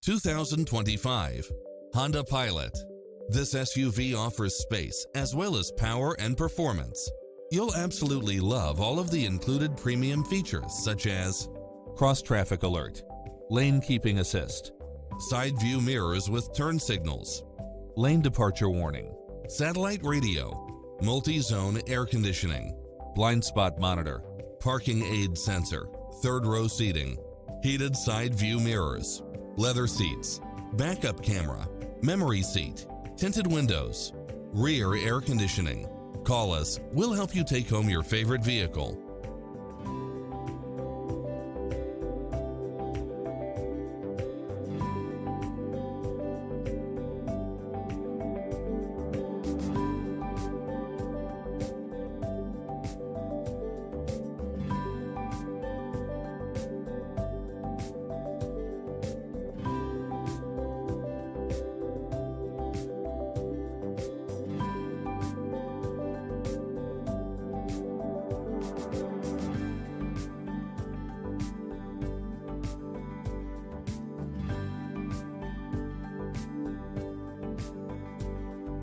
2025 Honda Pilot. This SUV offers space as well as power and performance. You'll absolutely love all of the included premium features such as cross-traffic alert, lane keeping assist, side view mirrors with turn signals, lane departure warning, satellite radio, multi-zone air conditioning, blind spot monitor, parking aid sensor, third row seating, heated side view mirrors, leather seats, backup camera, memory seat, tinted windows, rear air conditioning. Call us, we'll help you take home your favorite vehicle.